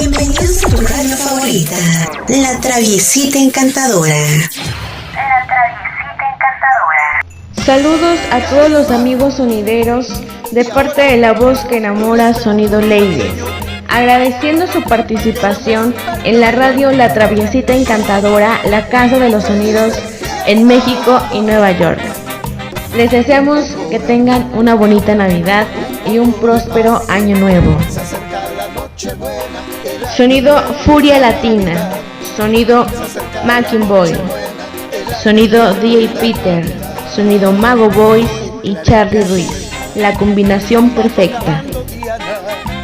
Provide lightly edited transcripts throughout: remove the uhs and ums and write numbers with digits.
Bienvenidos a tu radio favorita, La Traviesita Encantadora. La Traviesita Encantadora. Saludos a todos los amigos sonideros de parte de la voz que enamora Sonido Leyes, agradeciendo su participación en la radio La Traviesita Encantadora, la casa de los sonidos en México y Nueva York. Les deseamos que tengan una bonita Navidad y un próspero año nuevo. Sonido Furia Latina, sonido Mackin Boy, sonido DJ Peter, sonido Mago Boys y Charlie Ruiz, la combinación perfecta.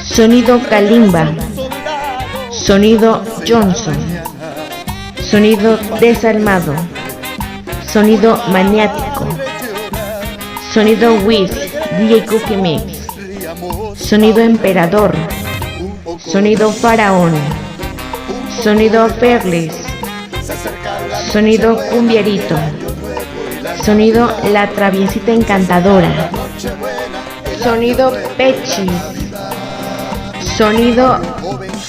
Sonido Kalimba, sonido Johnson, sonido Desalmado, sonido Maniático, sonido Wiz, DJ Cookie Mix, sonido Emperador, sonido Faraón, sonido Perlis, sonido Cumbierito, sonido La Traviesita Encantadora, sonido Pechi, sonido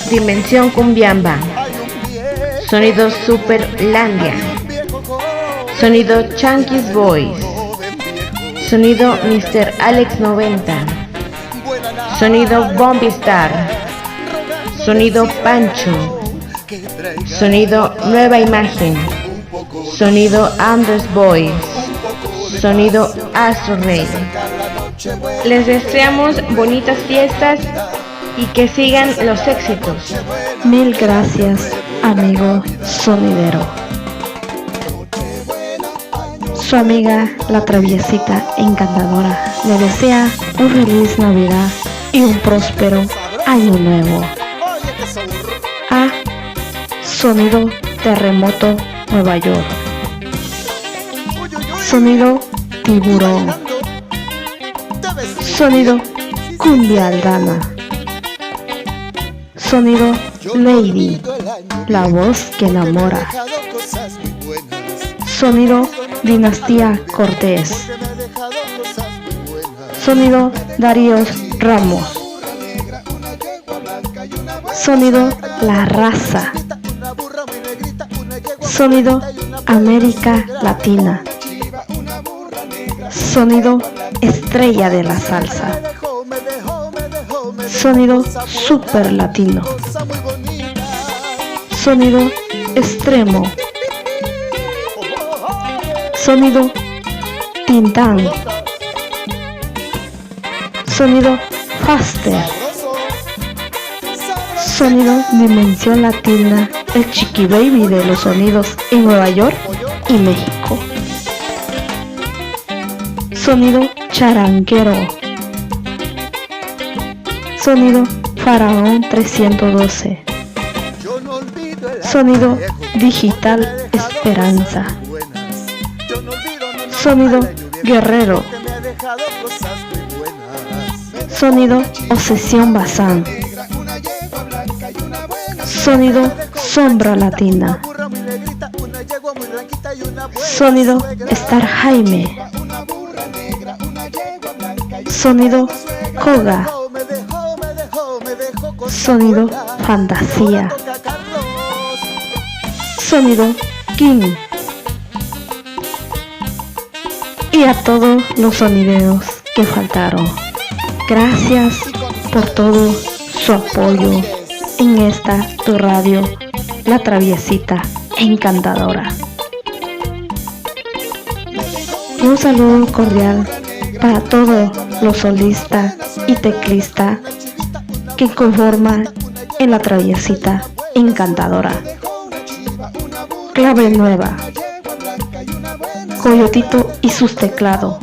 Dimensión Cumbiamba, sonido Superlandia, sonido Chunky's Boys, sonido Mr. Alex 90, sonido Bombi Star, sonido Pancho, sonido Nueva Imagen, sonido Anders Boys, sonido Astro Rey. Les deseamos bonitas fiestas y que sigan los éxitos. Mil gracias, amigo sonidero. Su amiga La Traviesita Encantadora le desea un feliz Navidad y un próspero año nuevo. A Sonido Terremoto Nueva York, sonido Tiburón, sonido Cumbia Aldana, sonido Lady, la voz que enamora, sonido Dinastía Cortés, sonido Darío Ramos, sonido La Raza, sonido América Latina, sonido Estrella de la Salsa, sonido Super Latino, sonido Extremo, sonido Tintán, sonido Faster, sonido Dimensión Latina, el Chiqui Baby de los sonidos en Nueva York y México, sonido Charanguero, sonido Faraón 312, sonido Digital Esperanza, sonido Guerrero, sonido Obsesión Bazán, sonido Sombra Latina, sonido Star Jaime, sonido Koga, sonido Fantasía, sonido King. Y a todos los sonideros que faltaron, gracias por todo su apoyo en esta tu radio, La Traviesita Encantadora. Un saludo cordial para todos los solistas y teclistas que conforman en La Traviesita Encantadora. Clave Nueva, Coyotito y sus teclados,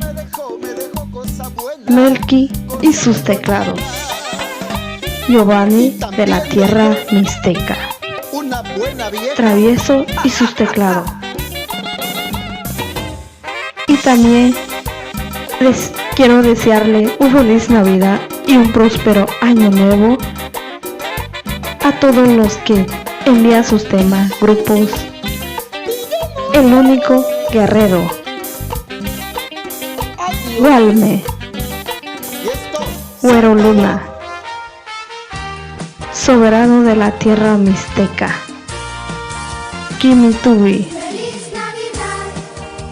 Melky y sus teclados, Giovanni de la Tierra Mixteca, Travieso y sus teclados. Y también les quiero desearle un feliz Navidad y un próspero año nuevo a todos los que envían sus temas, grupos. El único Guerrero, Gualme, Güero Luna, soberano de la tierra mixteca, Kimitui,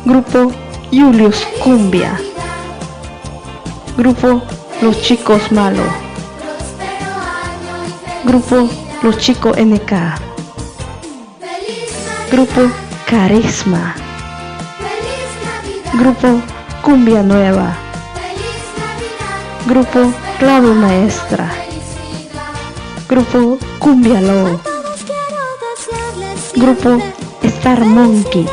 Grupo Julius Cumbia, Grupo Los Chicos Malos, Grupo Los Chicos NK, Grupo Carisma, Grupo Cumbia Nueva, Grupo Clave Maestra, Grupo Cumbia Low, Grupo Star Monkey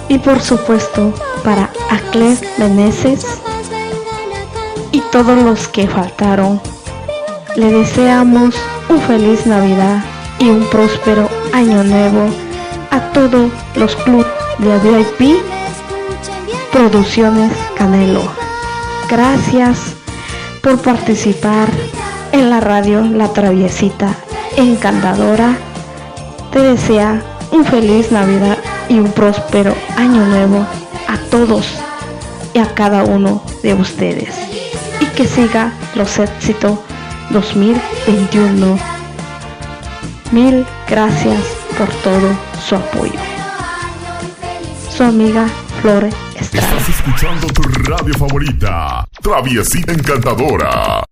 y por supuesto para Aclet Meneses y todos los que faltaron. Le deseamos un feliz Navidad y un próspero año nuevo a todos los clubes de VIP Producciones Canelo. Gracias por participar en la radio La Traviesita Encantadora. Te desea un feliz Navidad y un próspero año nuevo a todos y a cada uno de ustedes. Y que siga los éxitos 2021. Mil gracias por todo su apoyo. Su amiga Flor Estrada. Estás escuchando tu radio favorita, Traviesita Encantadora.